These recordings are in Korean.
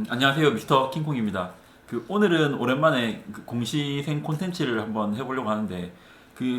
안녕하세요. 미스터 킹콩입니다. 오늘은 오랜만에 공시생 콘텐츠를 한번 해보려고 하는데,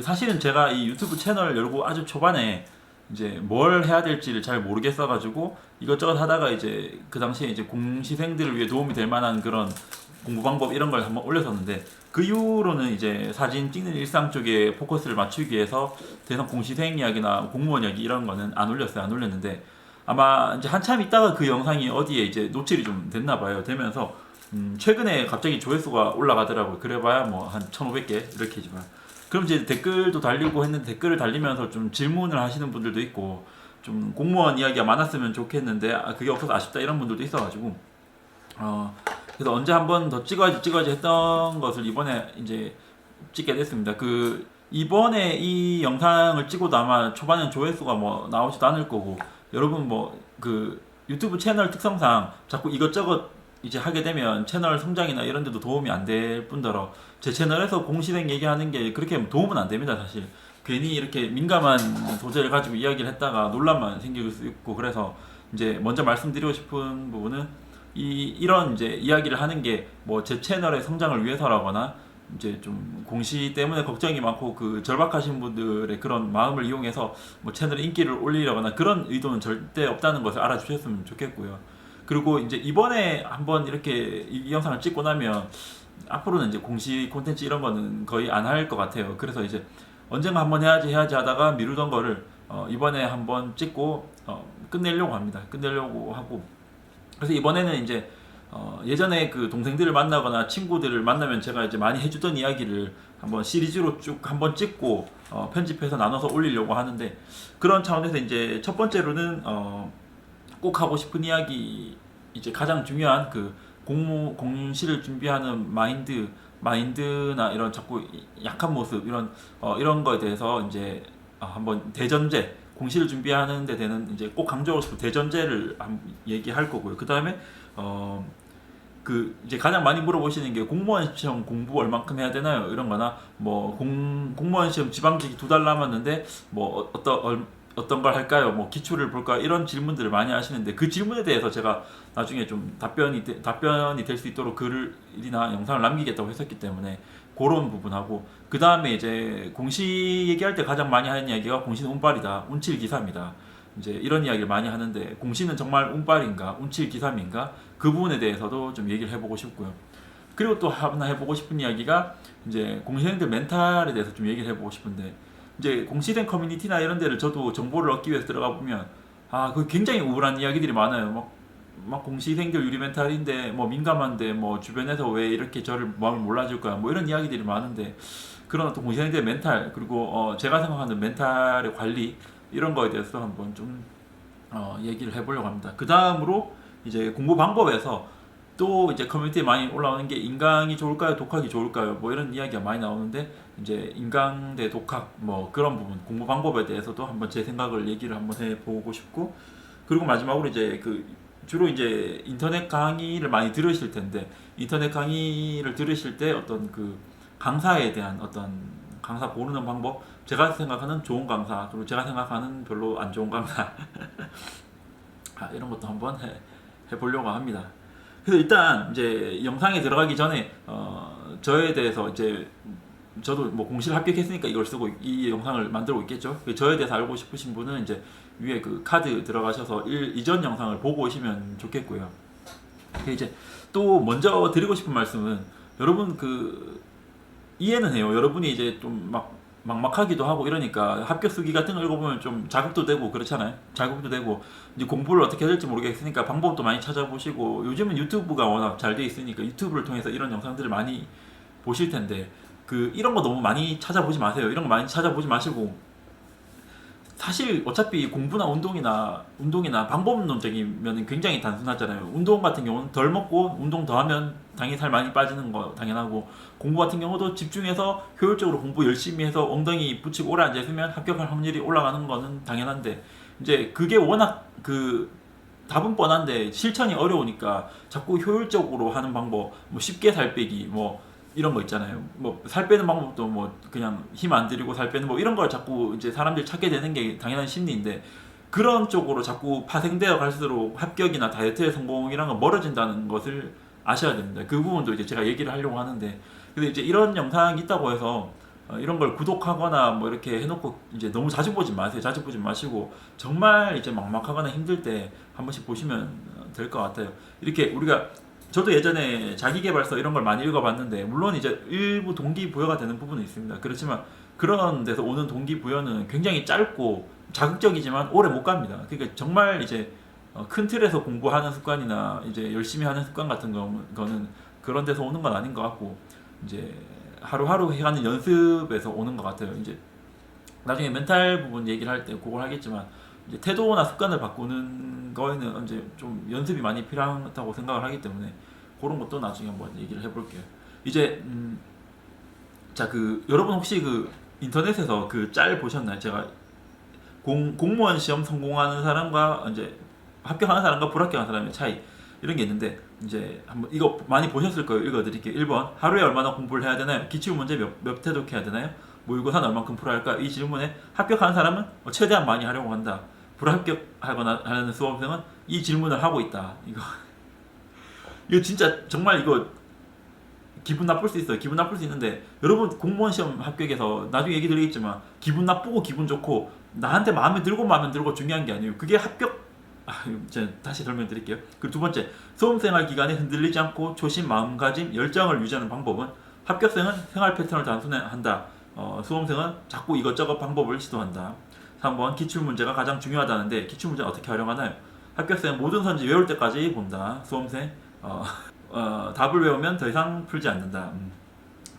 사실은 제가 이 유튜브 채널 열고 아주 초반에 이제 뭘 해야 될지를 잘 모르겠어가지고 이것저것 하다가 이제 그 당시에 이제 공시생들을 위해 도움이 될 만한 그런 공부 방법 이런 걸 한번 올렸었는데, 그 이후로는 이제 사진 찍는 일상 쪽에 포커스를 맞추기 위해서 더 이상 공시생 이야기나 공무원 이야기 이런 거는 안 올렸어요. 안 올렸는데, 아마 이제 한참 있다가 그 영상이 어디에 이제 노출이 좀 됐나 봐요. 되면서 최근에 갑자기 조회수가 올라가더라고요. 그래봐야 뭐 한 1,500개 이렇게지만. 그럼 이제 댓글도 달리고 했는데, 댓글을 달리면서 좀 질문을 하시는 분들도 있고, 좀 공무원 이야기가 많았으면 좋겠는데 그게 없어서 아쉽다 이런 분들도 있어가지고, 그래서 언제 한번 더 찍어야지 했던 것을 이번에 이제 찍게 됐습니다. 이번에 이 영상을 찍어도 아마 초반엔 조회수가 뭐 나오지도 않을 거고, 여러분 뭐 유튜브 채널 특성상 자꾸 이것저것 이제 하게 되면 채널 성장이나 이런 데도 도움이 안 될 뿐더러 제 채널에서 공시생 얘기하는 게 그렇게 도움은 안 됩니다. 사실 괜히 이렇게 민감한 소재를 가지고 이야기를 했다가 논란만 생길 수 있고, 그래서 이제 먼저 말씀드리고 싶은 부분은 이런 이제 이야기를 하는 게 뭐 제 채널의 성장을 위해서라거나 이제 좀 공시 때문에 걱정이 많고 절박하신 분들의 그런 마음을 이용해서 뭐 채널의 인기를 올리려거나 그런 의도는 절대 없다는 것을 알아주셨으면 좋겠고요. 그리고 이제 이번에 한번 이렇게 이 영상을 찍고 나면 앞으로는 이제 공시 콘텐츠 이런 거는 거의 안 할 것 같아요. 그래서 이제 언젠가 한번 해야지 하다가 미루던 거를 이번에 한번 찍고 끝내려고 합니다. 끝내려고 하고, 그래서 이번에는 이제 예전에 동생들을 만나거나 친구들을 만나면 제가 이제 많이 해주던 이야기를 한번 시리즈로 쭉 한번 찍고 편집해서 나눠서 올리려고 하는데, 그런 차원에서 이제 첫 번째로는 꼭 하고 싶은 이야기, 이제 가장 중요한 공시를 준비하는 마인드나 이런 자꾸 약한 모습 이런 거에 대해서 이제 한번 대전제, 공시를 준비하는 데 되는 이제 꼭 강조하고 싶은 대전제를 얘기할 거고요. 그 다음에 이제 가장 많이 물어보시는 게 공무원 시험 공부 얼만큼 해야 되나요? 이런 거나 뭐 공무원 시험 지방직이 2달 남았는데 뭐 어떤 걸 할까요? 뭐 기출을 볼까? 이런 질문들을 많이 하시는데, 그 질문에 대해서 제가 나중에 좀 답변이 될 수 있도록 글이나 영상을 남기겠다고 했었기 때문에 그런 부분하고, 그 다음에 이제 공시 얘기할 때 가장 많이 하는 이야기가 공시는 운빨이다, 운칠기삼이다, 이제 이런 이야기를 많이 하는데, 공시는 정말 운빨인가 운칠기삼인가, 그 부분에 대해서도 좀 얘기를 해보고 싶고요. 그리고 또 하나 해보고 싶은 이야기가 이제 공시생들 멘탈에 대해서 좀 얘기를 해보고 싶은데, 이제 공시생 커뮤니티나 이런 데를 저도 정보를 얻기 위해서 들어가 보면 그 굉장히 우울한 이야기들이 많아요. 막 공시생들 유리 멘탈인데 뭐 민감한데 뭐 주변에서 왜 이렇게 저를 마음을 몰라줄 거야 뭐 이런 이야기들이 많은데, 그런 어떤 공시생들의 멘탈, 그리고 제가 생각하는 멘탈의 관리 이런 거에 대해서 한번 좀 얘기를 해보려고 합니다. 그 다음으로 이제 공부 방법에서 또 이제 커뮤니티에 많이 올라오는 게 인강이 좋을까요, 독학이 좋을까요, 뭐 이런 이야기가 많이 나오는데, 이제 인강 대 독학 뭐 그런 부분 공부 방법에 대해서도 한번 제 생각을 얘기를 한번 해보고 싶고, 그리고 마지막으로 이제 주로 이제 인터넷 강의를 많이 들으실 텐데, 인터넷 강의를 들으실 때 어떤 강사에 대한 어떤 강사 고르는 방법, 제가 생각하는 좋은 강사, 그리고 제가 생각하는 별로 안 좋은 강사 이런 것도 한번 해보려고 합니다. 그래서 일단 이제 영상에 들어가기 전에 저에 대해서 이제 저도 뭐 공시를 합격했으니까 이걸 쓰고 이 영상을 만들고 있겠죠. 저에 대해서 알고 싶으신 분은 이제 위에 카드 들어가셔서 이전 영상을 보고 오시면 좋겠고요. 이제 또 먼저 드리고 싶은 말씀은, 여러분 이해는 해요. 여러분이 이제 좀 막막하기도 하고 이러니까 합격 수기 같은 거 읽어보면 좀 자극도 되고 그렇잖아요. 자극도 되고 이제 공부를 어떻게 해야 될지 모르겠으니까 방법도 많이 찾아보시고, 요즘은 유튜브가 워낙 잘 돼 있으니까 유튜브를 통해서 이런 영상들을 많이 보실 텐데, 이런 거 너무 많이 찾아보지 마세요. 이런 거 많이 찾아보지 마시고, 사실 어차피 공부나 운동이나 방법론적이면 굉장히 단순하잖아요. 운동 같은 경우는 덜 먹고 운동 더 하면 당연히 살 많이 빠지는 거 당연하고, 공부 같은 경우도 집중해서 효율적으로 공부 열심히 해서 엉덩이 붙이고 오래 앉아있으면 합격할 확률이 올라가는 거는 당연한데, 이제 그게 워낙 답은 뻔한데 실천이 어려우니까 자꾸 효율적으로 하는 방법, 뭐 쉽게 살 빼기 뭐 이런 거 있잖아요. 뭐 살 빼는 방법도 뭐 그냥 힘 안 들이고 살 빼는 뭐 이런 걸 자꾸 이제 사람들이 찾게 되는 게 당연한 심리인데, 그런 쪽으로 자꾸 파생되어 갈수록 합격이나 다이어트의 성공이랑 건 멀어진다는 것을 아셔야 됩니다. 그 부분도 이제 제가 얘기를 하려고 하는데, 근데 이제 이런 영상이 있다고 해서 이런 걸 구독하거나 뭐 이렇게 해놓고 이제 너무 자주 보지 마세요. 자주 보지 마시고 정말 이제 막막하거나 힘들 때 한 번씩 보시면 될 것 같아요. 이렇게 우리가 저도 예전에 자기계발서 이런 걸 많이 읽어봤는데 물론 이제 일부 동기부여가 되는 부분은 있습니다. 그렇지만 그런 데서 오는 동기부여는 굉장히 짧고 자극적이지만 오래 못 갑니다. 그러니까 정말 이제 큰 틀에서 공부하는 습관이나 이제 열심히 하는 습관 같은 거는 그런 데서 오는 건 아닌 것 같고 이제 하루하루 해가는 연습에서 오는 것 같아요. 이제 나중에 멘탈 부분 얘기를 할 때 그걸 하겠지만 이제 태도나 습관을 바꾸는 거에는 이제 좀 연습이 많이 필요하다고 생각을 하기 때문에 그런 것도 나중에 한번 얘기를 해볼게요. 이제 자 그 여러분 혹시 그 인터넷에서 그 짤 보셨나요? 제가 공무원 시험 성공하는 사람과 이제 합격하는 사람과 불합격하는 사람의 차이 이런 게 있는데 이제 한번 이거 많이 보셨을 거예요. 읽어드릴게요. 1번 하루에 얼마나 공부를 해야 되나요? 기출문제 몇 회독해야 되나요? 모의고사는 얼만큼 풀어야 할까? 이 질문에 합격하는 사람은 최대한 많이 하려고 한다. 불합격하거나 하는 수험생은 이 질문을 하고 있다. 이거 진짜 정말 이거 기분 나쁠 수 있어요. 기분 나쁠 수 있는데 여러분 공무원 시험 합격해서 나중에 얘기 드리겠지만 기분 나쁘고 기분 좋고 나한테 마음에 들고 마음에 안 들고 중요한 게 아니에요. 그게 합격 제가 다시 설명드릴게요. 그리고 두 번째, 수험생활 기간에 흔들리지 않고 초심, 마음가짐, 열정을 유지하는 방법은 합격생은 생활 패턴을 단순화한다. 수험생은 자꾸 이것저것 방법을 시도한다. 3번, 기출문제가 가장 중요하다는데 기출문제는 어떻게 활용하나요? 합격생은 모든 선지 외울 때까지 본다. 수험생 답을 외우면 더 이상 풀지 않는다.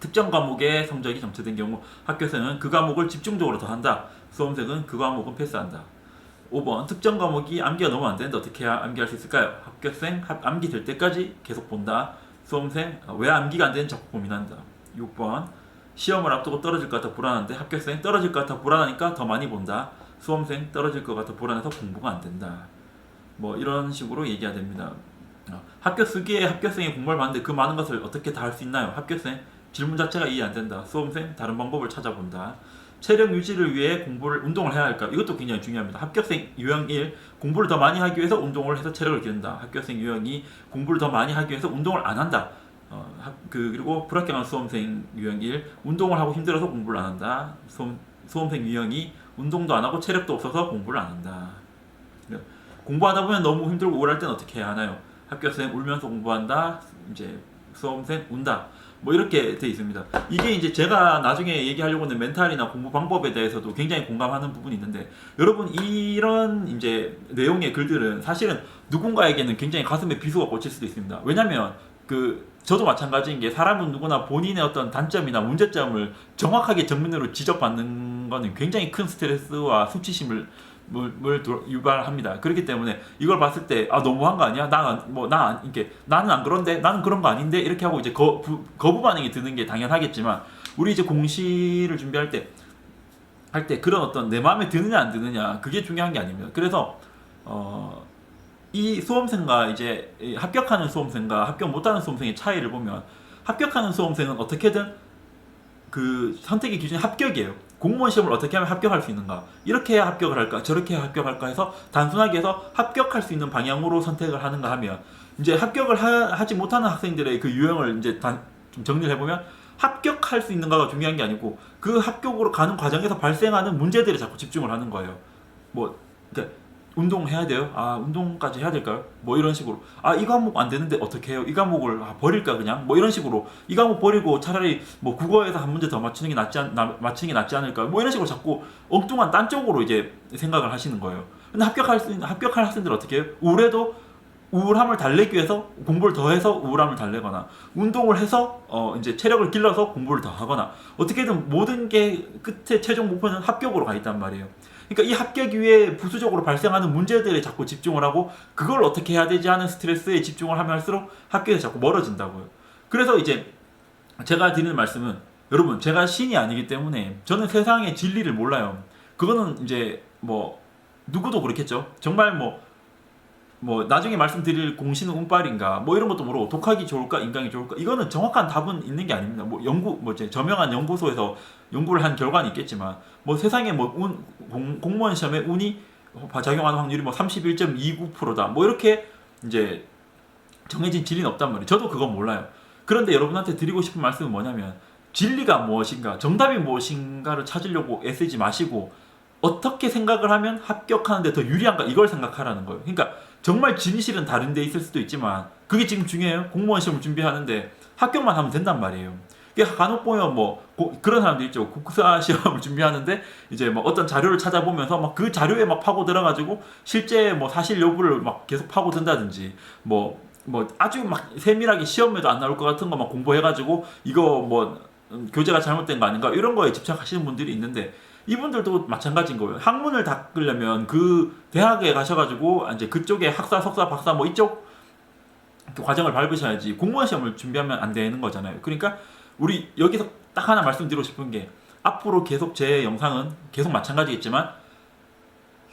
특정 과목의 성적이 정체된 경우 합격생은 그 과목을 집중적으로 더 한다. 수험생은 그 과목은 패스한다. 5번, 특정 과목이 암기가 너무 안 되는데 어떻게 해야 암기할 수 있을까요? 합격생 암기 될 때까지 계속 본다. 수험생 왜 암기가 안 되는지 자꾸 고민한다. 6번, 시험을 앞두고 떨어질 것 같아 불안한데 합격생 떨어질 것 같아 불안하니까 더 많이 본다. 수험생 떨어질 것 같아 불안해서 공부가 안 된다. 뭐 이런 식으로 얘기가 됩니다. 합격 수기에 합격생이 공부를 봤는데 그 많은 것을 어떻게 다 할 수 있나요? 합격생 질문 자체가 이해 안 된다. 수험생 다른 방법을 찾아본다. 체력 유지를 위해 운동을 해야 할까? 이것도 굉장히 중요합니다. 합격생 유형 1, 공부를 더 많이 하기 위해서 운동을 해서 체력을 기른다. 합격생 유형 2, 공부를 더 많이 하기 위해서 운동을 안 한다. 그리고 불합격한 수험생 유형 1, 운동을 하고 힘들어서 공부를 안 한다. 수험생 유형 2, 운동도 안 하고 체력도 없어서 공부를 안 한다. 공부하다 보면 너무 힘들고 우울할 때는 어떻게 해야 하나요? 합격생 울면서 공부한다. 이제 수험생 운다. 뭐 이렇게 돼 있습니다. 이게 이제 제가 나중에 얘기하려고 하는 멘탈이나 공부 방법에 대해서도 굉장히 공감하는 부분이 있는데 여러분 이런 이제 내용의 글들은 사실은 누군가에게는 굉장히 가슴에 비수가 꽂힐 수도 있습니다. 왜냐면 저도 마찬가지인 게 사람은 누구나 본인의 어떤 단점이나 문제점을 정확하게 정면으로 지적받는 거는 굉장히 큰 스트레스와 수치심을 유발합니다. 그렇기 때문에 이걸 봤을 때 너무한 거 아니야? 나는 안 그런데 나는 그런 거 아닌데 이렇게 하고 이제 거부 반응이 드는 게 당연하겠지만 우리 이제 공시를 준비할 때 그런 어떤 내 마음에 드느냐 안 드느냐 그게 중요한 게 아닙니다. 그래서 이 수험생과 이제 합격하는 수험생과 합격 못하는 수험생의 차이를 보면 합격하는 수험생은 어떻게든 그 선택의 기준이 합격이에요. 공무원 시험을 어떻게 하면 합격할 수 있는가? 이렇게 해야 합격을 할까? 저렇게 해야 합격할까? 해서 단순하게 해서 합격할 수 있는 방향으로 선택을 하는가 하면 이제 합격을 하지 못하는 학생들의 그 유형을 이제 좀 정리를 해보면 합격할 수 있는가가 중요한 게 아니고 그 합격으로 가는 과정에서 발생하는 문제들에 자꾸 집중을 하는 거예요. 그러니까 운동해야 돼요? 운동까지 해야 될까요? 뭐 이런 식으로 이 과목 안 되는데 어떻게 해요? 이 과목을 버릴까 그냥? 뭐 이런 식으로 이 과목 버리고 차라리 뭐 국어에서 한 문제 더 맞추는 게 낫지 않을까? 뭐 이런 식으로 자꾸 엉뚱한 딴 쪽으로 이제 생각을 하시는 거예요. 근데 합격할 학생들 어떻게 해요? 우울함을 달래기 위해서 공부를 더 해서 우울함을 달래거나 운동을 해서 이제 체력을 길러서 공부를 더 하거나 어떻게든 모든 게 끝에 최종 목표는 합격으로 가 있단 말이에요. 그러니까 이 합격 위에 부수적으로 발생하는 문제들에 자꾸 집중을 하고 그걸 어떻게 해야 되지 하는 스트레스에 집중을 하면 할수록 합격에서 자꾸 멀어진다고요. 그래서 이제 제가 드리는 말씀은 여러분 제가 신이 아니기 때문에 저는 세상의 진리를 몰라요. 그거는 이제 뭐 누구도 그렇겠죠. 정말 나중에 말씀드릴 공시는 운빨인가 이런 것도 모르고 독학이 좋을까 인강이 좋을까 이거는 정확한 답은 있는 게 아닙니다. 저명한 연구소에서 연구를 한 결과는 있겠지만 세상에 공무원 시험에 운이 작용하는 확률이 뭐 31.29%다. 뭐 이렇게 이제 정해진 진리는 없단 말이에요. 저도 그건 몰라요. 그런데 여러분한테 드리고 싶은 말씀은 뭐냐면 진리가 무엇인가, 정답이 무엇인가를 찾으려고 애쓰지 마시고 어떻게 생각을 하면 합격하는데 더 유리한가 이걸 생각하라는 거예요. 그러니까 정말 진실은 다른 데 있을 수도 있지만 그게 지금 중요해요. 공무원 시험을 준비하는데 합격만 하면 된단 말이에요. 간혹 보면 뭐 그런 사람들 있죠. 국사 시험을 준비하는데 이제 뭐 어떤 자료를 찾아보면서 막 그 자료에 막 파고 들어가지고 실제 뭐 사실 여부를 막 계속 파고 든다든지 뭐 아주 막 세밀하게 시험에도 안 나올 것 같은 거 막 공부해가지고 이거 뭐 교재가 잘못된 거 아닌가 이런 거에 집착하시는 분들이 있는데 이분들도 마찬가지인 거예요. 학문을 닦으려면 그 대학에 가셔가지고 이제 그쪽에 학사, 석사, 박사 뭐 이쪽 그 과정을 밟으셔야지 공무원 시험을 준비하면 안 되는 거잖아요. 그러니까 우리 여기서 딱 하나 말씀드리고 싶은 게 앞으로 계속 제 영상은 계속 마찬가지겠지만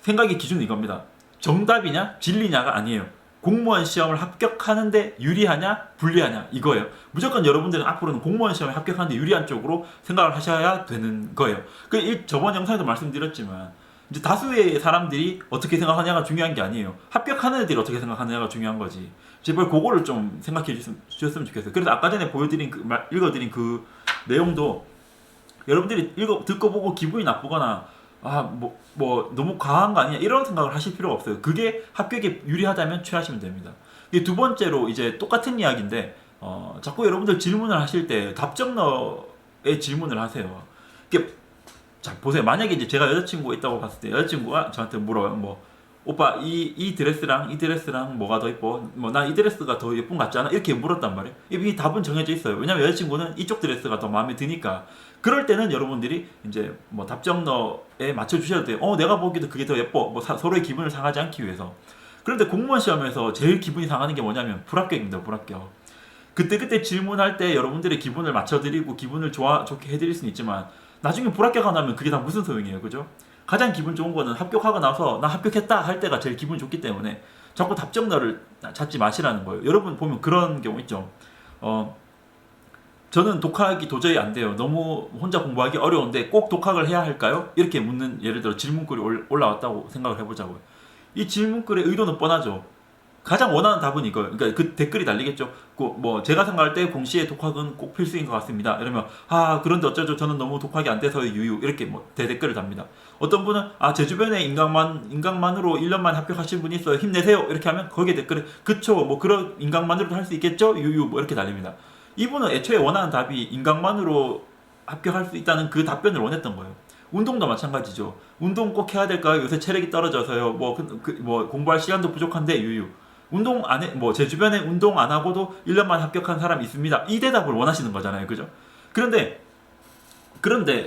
생각의 기준은 이겁니다. 정답이냐 진리냐가 아니에요. 공무원 시험을 합격하는데 유리하냐 불리하냐 이거예요. 무조건 여러분들은 앞으로는 공무원 시험에 합격하는데 유리한 쪽으로 생각을 하셔야 되는 거예요. 저번 영상에도 말씀드렸지만 이제 다수의 사람들이 어떻게 생각하냐가 중요한 게 아니에요. 합격하는 애들이 어떻게 생각하느냐가 중요한 거지. 제발 그거를 좀 생각해 주셨으면 좋겠어요. 그래서 아까 전에 보여드린 읽어드린 그 내용도 여러분들이 듣고 보고 기분이 나쁘거나 뭐 너무 과한 거 아니냐 이런 생각을 하실 필요가 없어요. 그게 합격에 유리하다면 취하시면 됩니다. 이게 두 번째로 이제 똑같은 이야기인데 자꾸 여러분들 질문을 하실 때 답정너의 질문을 하세요. 이게 자 보세요. 만약에 이제 제가 여자친구가 있다고 봤을 때 여자친구가 저한테 물어요. 뭐 오빠 이 드레스랑 뭐가 더 예뻐? 뭐 나 이 드레스가 더 예쁜 것 같지 않아? 이렇게 물었단 말이에요. 이 답은 정해져 있어요. 왜냐면 여자친구는 이쪽 드레스가 더 마음에 드니까. 그럴 때는 여러분들이 이제 뭐 답정너에 맞춰 주셔도 돼요. 내가 보기에도 그게 더 예뻐. 뭐 서로의 기분을 상하지 않기 위해서. 그런데 공무원 시험에서 제일 기분이 상하는 게 뭐냐면 불합격입니다. 불합격. 그때 질문할 때 여러분들의 기분을 맞춰드리고 기분을 좋게 해드릴 수는 있지만 나중에 불합격 안 하면 그게 다 무슨 소용이에요. 그죠? 가장 기분 좋은 거는 합격하고 나서 나 합격했다 할 때가 제일 기분 좋기 때문에 자꾸 답정너를 찾지 마시라는 거예요. 여러분 보면 그런 경우 있죠. 저는 독학이 도저히 안 돼요. 너무 혼자 공부하기 어려운데 꼭 독학을 해야 할까요? 이렇게 묻는 예를 들어 질문글이 올라왔다고 생각을 해보자고요. 이 질문글의 의도는 뻔하죠. 가장 원하는 답은 이거예요. 그러니까 그 댓글이 달리겠죠. 뭐 제가 생각할 때 공시의 독학은 꼭 필수인 것 같습니다. 이러면 그런데 어쩌죠? 저는 너무 독학이 안 돼서 유유 이렇게 뭐 대댓글을 답니다. 어떤 분은 제 주변에 인강만으로 1년만 합격하신 분이 있어요. 힘내세요. 이렇게 하면 거기에 댓글에 그쵸 뭐 그런 인강만으로도 할 수 있겠죠? 유유 뭐 이렇게 달립니다. 이분은 애초에 원하는 답이 인강만으로 합격할 수 있다는 그 답변을 원했던 거예요. 운동도 마찬가지죠. 운동 꼭 해야 될까요? 요새 체력이 떨어져서요. 뭐 공부할 시간도 부족한데 유유. 운동 안 해, 뭐 제 주변에 운동 안 하고도 1년만 합격한 사람이 있습니다. 이 대답을 원하시는 거잖아요. 그죠? 그런데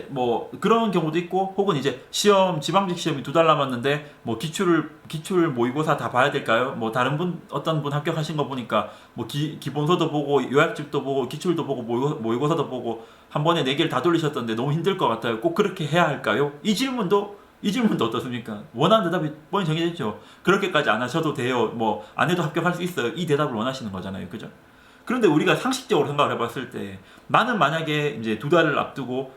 뭐 그런 경우도 있고 혹은 이제 지방직 시험이 2달 남았는데 뭐 기출 모의고사 다 봐야 될까요? 뭐 어떤 분 합격하신 거 보니까 뭐 기본서도 보고 요약집도 보고 기출도 보고 모의고사도 보고 한 번에 4개를 다 돌리셨던데 너무 힘들 것 같아요. 꼭 그렇게 해야 할까요? 이 질문도 어떻습니까? 원하는 대답이 뻔히 정해져 있죠. 그렇게까지 안 하셔도 돼요. 뭐 안 해도 합격할 수 있어요. 이 대답을 원하시는 거잖아요. 그죠? 그런데 우리가 상식적으로 생각을 해봤을 때 나는 만약에 이제 2달을 앞두고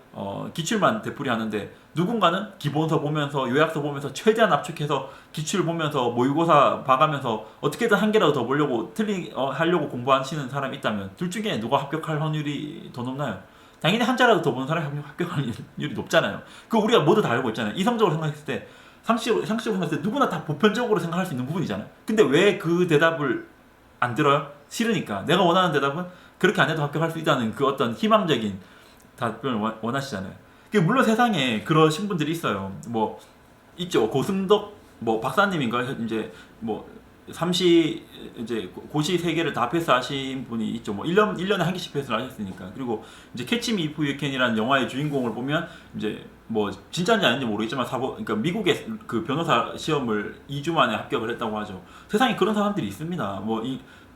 기출만 되풀이하는데 누군가는 기본서 보면서 요약서 보면서 최대한 압축해서 기출 보면서 모의고사 봐가면서 어떻게든 한 개라도 더 보려고 하려고 공부하시는 사람이 있다면 둘 중에 누가 합격할 확률이 더 높나요? 당연히 한 자라도 더 보는 사람이 합격할 확률이 높잖아요. 그거 우리가 모두 다 알고 있잖아요. 이성적으로 생각했을 때 상식적으로 생각했을 때 누구나 다 보편적으로 생각할 수 있는 부분이잖아요. 근데 왜 그 대답을 안 들어요? 싫으니까. 내가 원하는 대답은 그렇게 안 해도 합격할 수 있다는 그 어떤 희망적인 답변을 원하시잖아요. 물론 세상에 그러신 분들이 있어요. 뭐 있죠. 고승덕 뭐 박사님인가 이제 뭐 고시 3개를 다 패스하신 분이 있죠. 뭐 1년에 한 개씩 패스를 하셨으니까. 그리고 이제 캐치 미 이프 유 캔이라는 영화의 주인공을 보면 이제 뭐 진짜인지 아닌지 모르겠지만 그러니까 미국의 그 변호사 시험을 2주 만에 합격을 했다고 하죠. 세상에 그런 사람들이 있습니다.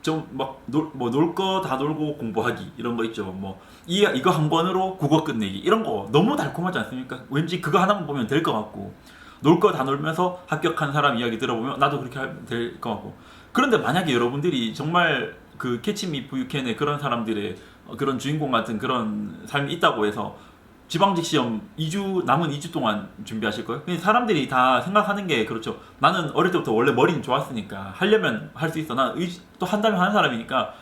놀 거 다 놀고 공부하기 이런 거 있죠. 뭐 이거 한 권으로 국어 끝내기 이런 거 너무 달콤하지 않습니까? 왠지 그거 하나만 보면 될 것 같고 놀 거 다 놀면서 합격한 사람 이야기 들어보면 나도 그렇게 될 것 같고. 그런데 만약에 여러분들이 정말 그 캐치 미 이프 유 캔의 그런 사람들의 그런 주인공 같은 그런 삶이 있다고 해서 지방직 시험 2주 남은 2주 동안 준비하실 거예요? 근데 사람들이 다 생각하는 게 그렇죠. 나는 어릴 때부터 원래 머리는 좋았으니까 하려면 할 수 있어. 난 또 한다면 하는 사람이니까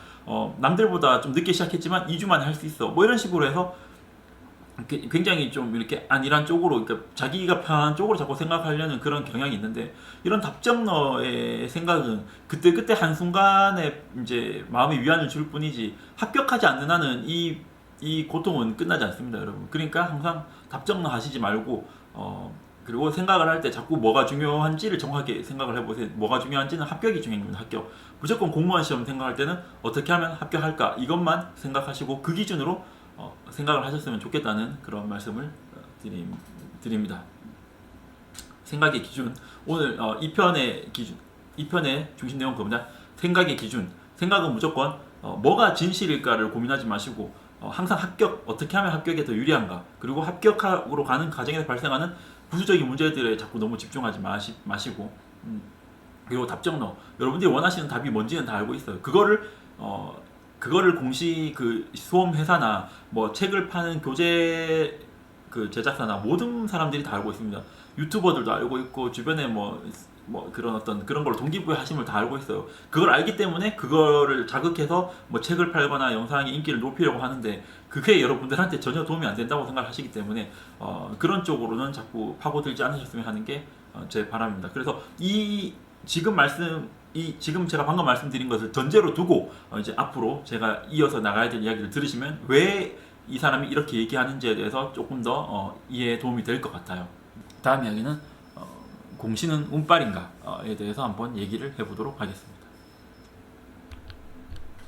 남들보다 좀 늦게 시작했지만 2주 만에 할 수 있어. 뭐 이런 식으로 해서 굉장히 좀 이렇게 안일한 쪽으로, 그러니까 자기가 편한 쪽으로 자꾸 생각하려는 그런 경향이 있는데, 이런 답정너의 생각은 그때그때 한순간에 이제 마음의 위안을 줄 뿐이지 합격하지 않는 한은 이 고통은 끝나지 않습니다, 여러분. 그러니까 항상 답정너 하시지 말고 그리고 생각을 할 때 자꾸 뭐가 중요한지를 정확하게 생각을 해보세요. 뭐가 중요한지는 합격이 중요한 겁니다. 합격. 무조건 공무원 시험 생각할 때는 어떻게 하면 합격할까 이것만 생각하시고 그 기준으로 생각을 하셨으면 좋겠다는 그런 말씀을 드립니다. 생각의 기준. 오늘 2편의 기준, 2편의 중심 내용은 그겁니다. 생각의 기준. 생각은 무조건 뭐가 진실일까를 고민하지 마시고 항상 어떻게 하면 합격에 더 유리한가, 그리고 합격으로 가는 과정에서 발생하는 부수적인 문제들에 자꾸 너무 집중하지 마시고 그리고 답정너. 여러분들이 원하시는 답이 뭔지는 다 알고 있어요. 그거를 공시 그 수험 회사나 뭐 책을 파는 교재 그 제작사나 모든 사람들이 다 알고 있습니다. 유튜버들도 알고 있고 주변에 뭐 그런 걸 동기부여 하심을 다 알고 있어요. 그걸 알기 때문에 그거를 자극해서 뭐 책을 팔거나 영상의 인기를 높이려고 하는데 그게 여러분들한테 전혀 도움이 안 된다고 생각하시기 때문에 그런 쪽으로는 자꾸 파고들지 않으셨으면 하는 게 제 바람입니다. 그래서 지금 제가 방금 말씀드린 것을 전제로 두고 이제 앞으로 제가 이어서 나가야 될 이야기를 들으시면 왜 이 사람이 이렇게 얘기하는지에 대해서 조금 더 이해에 도움이 될 것 같아요. 다음 이야기는 공시는 운빨인가에 대해서 한번 얘기를 해보도록 하겠습니다.